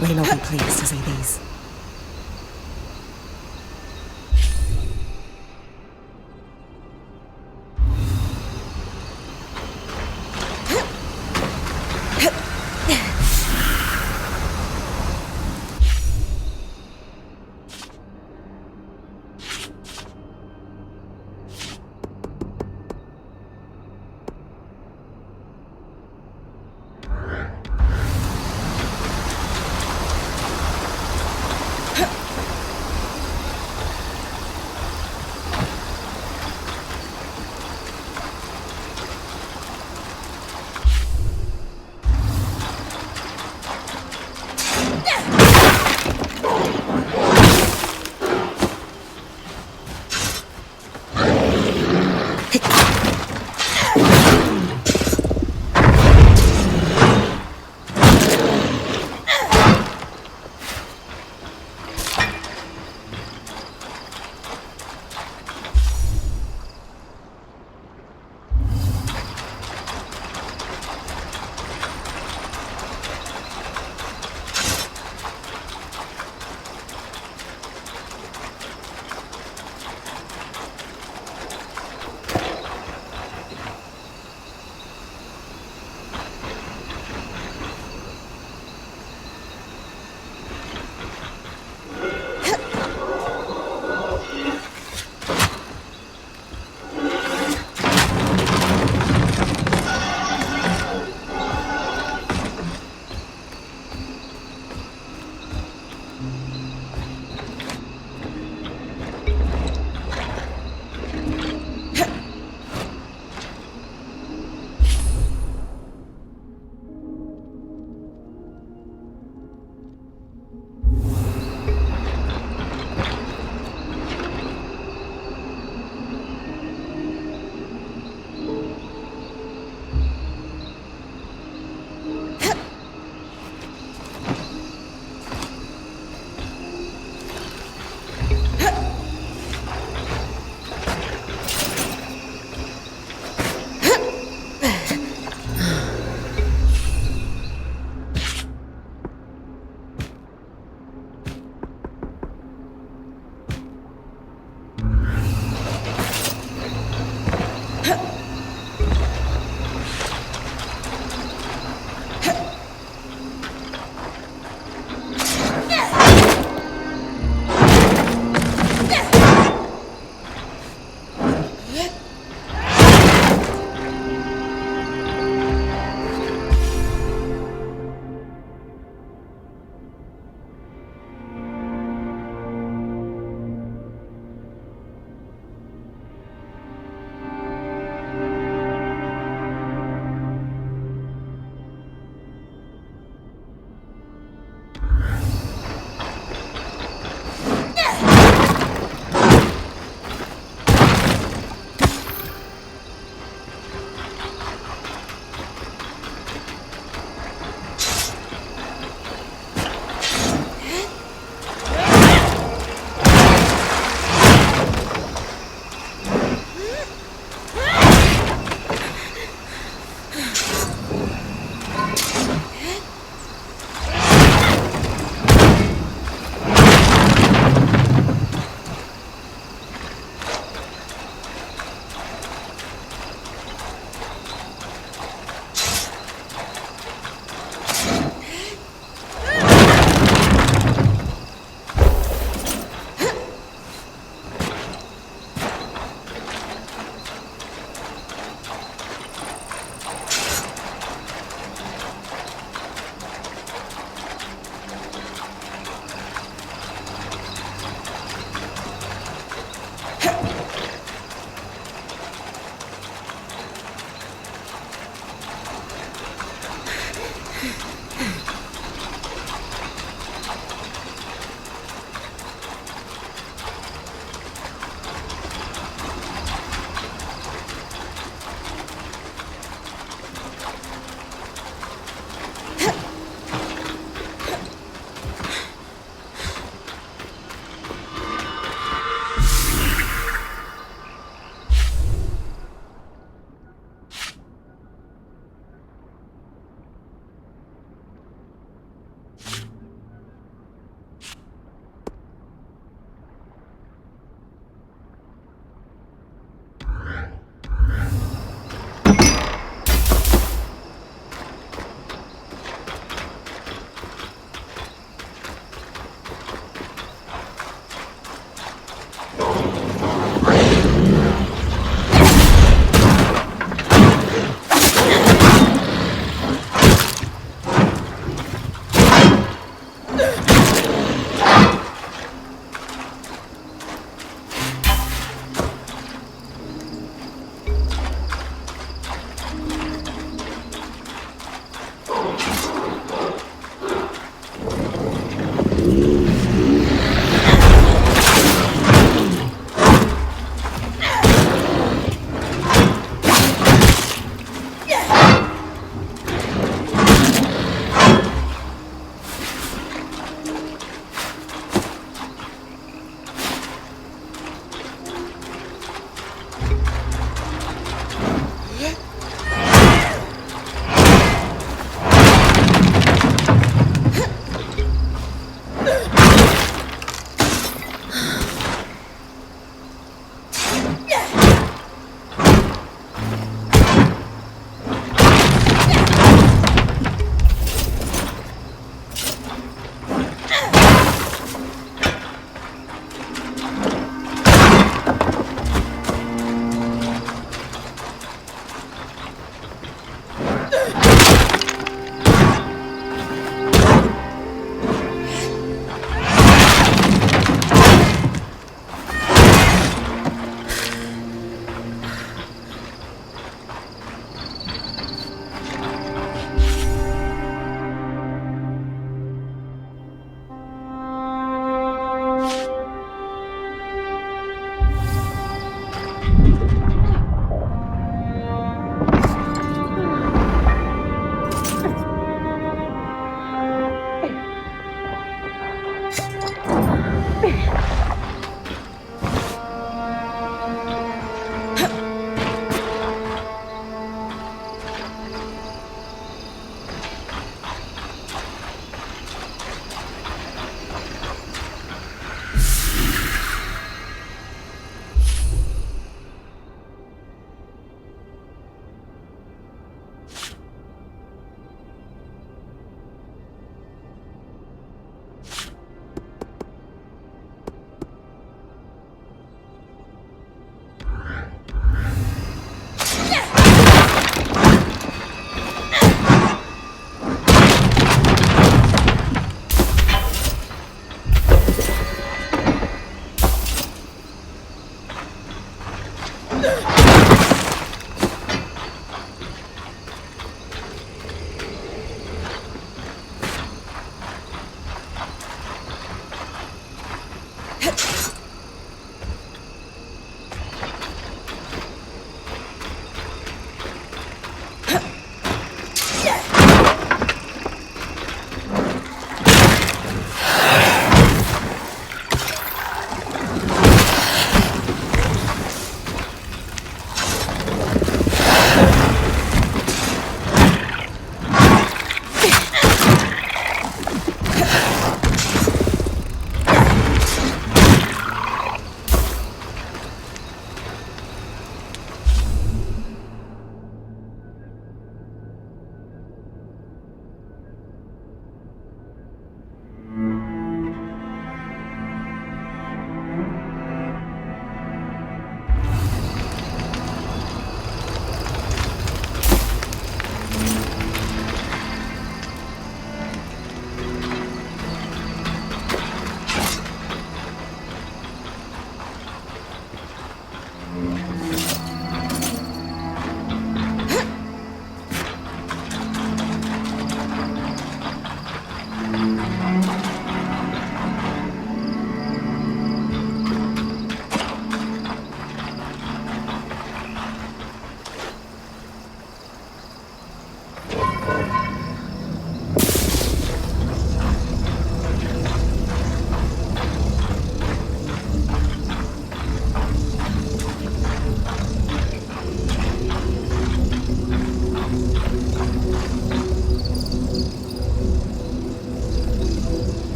We'll not be pleased to see these.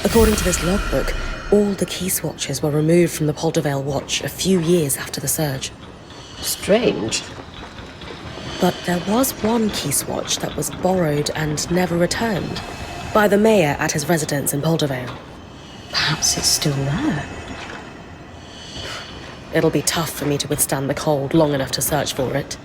According to this logbook, all the key swatches were removed from the Poldervale watch a few years after the surge. Strange. But there was one key swatch that was borrowed and never returned by the mayor at his residence in Poldervale. Perhaps it's still there. It'll be tough for me to withstand the cold long enough to search for it.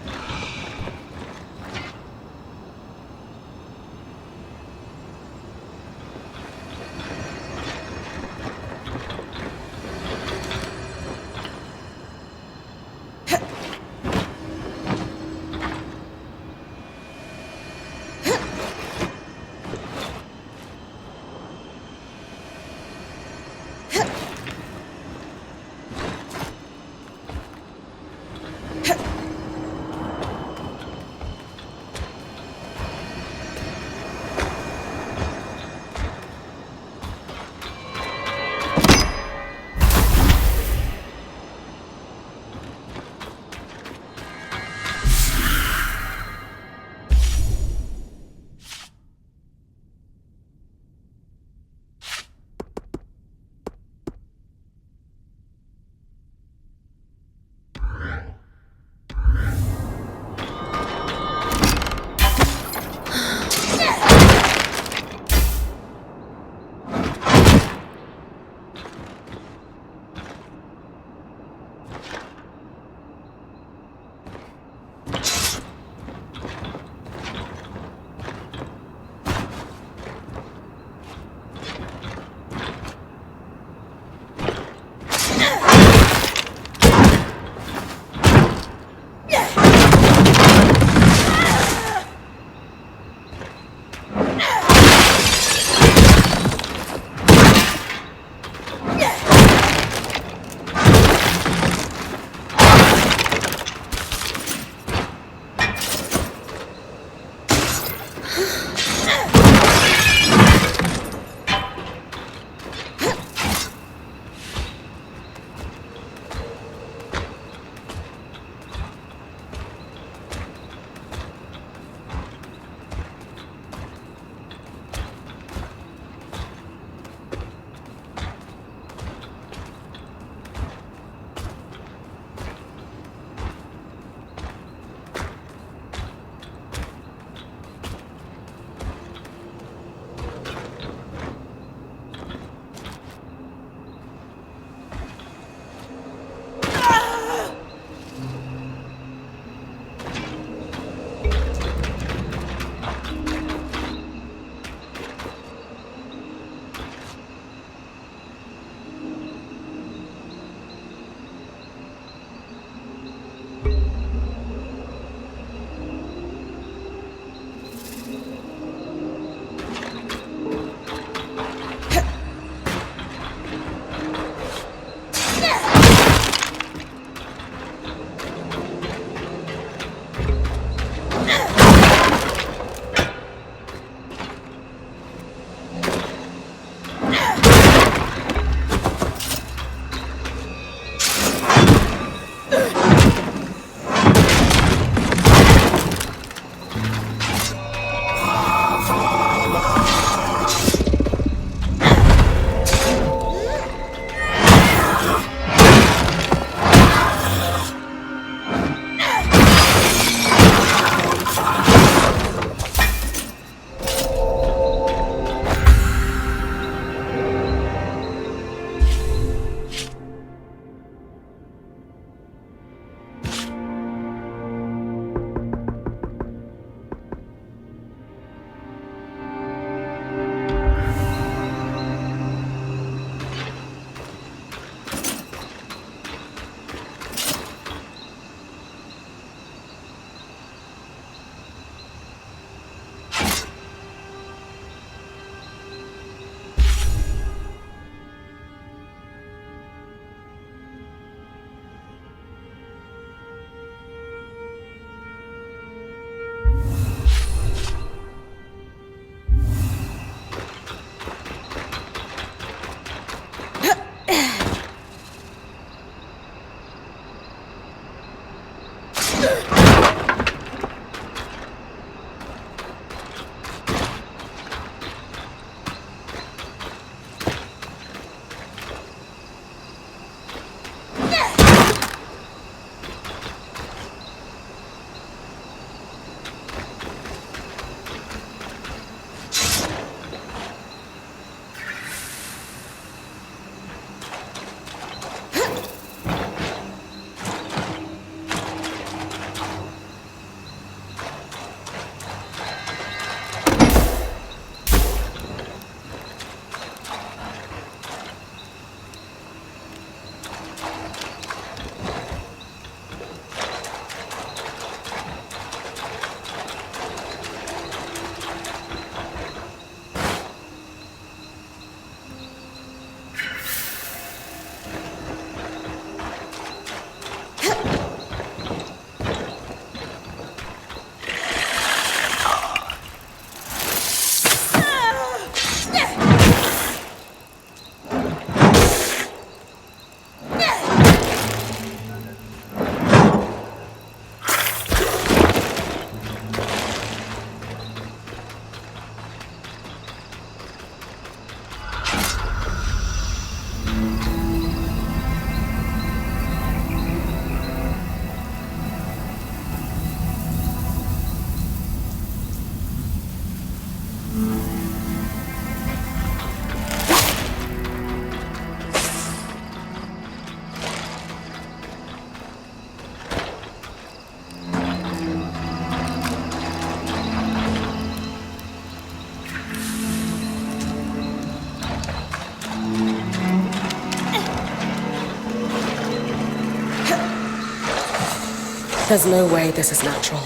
There's no way this is natural.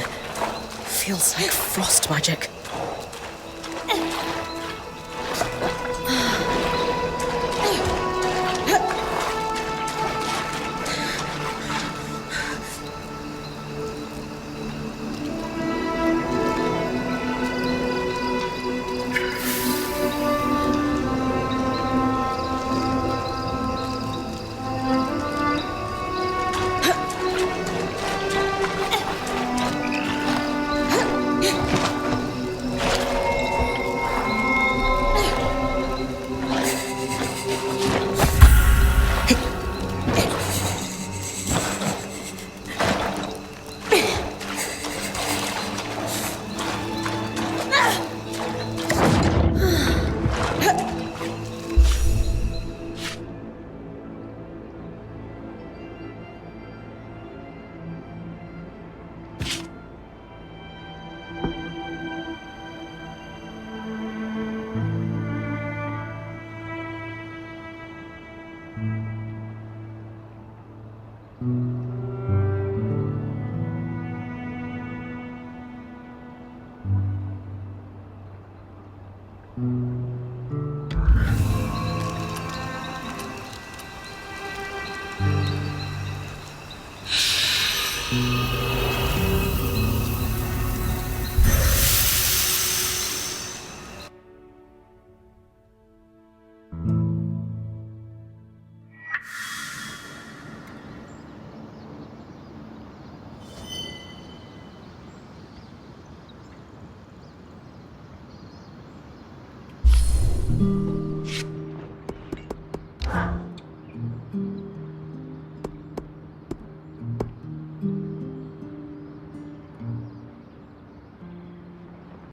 Feels like frost magic.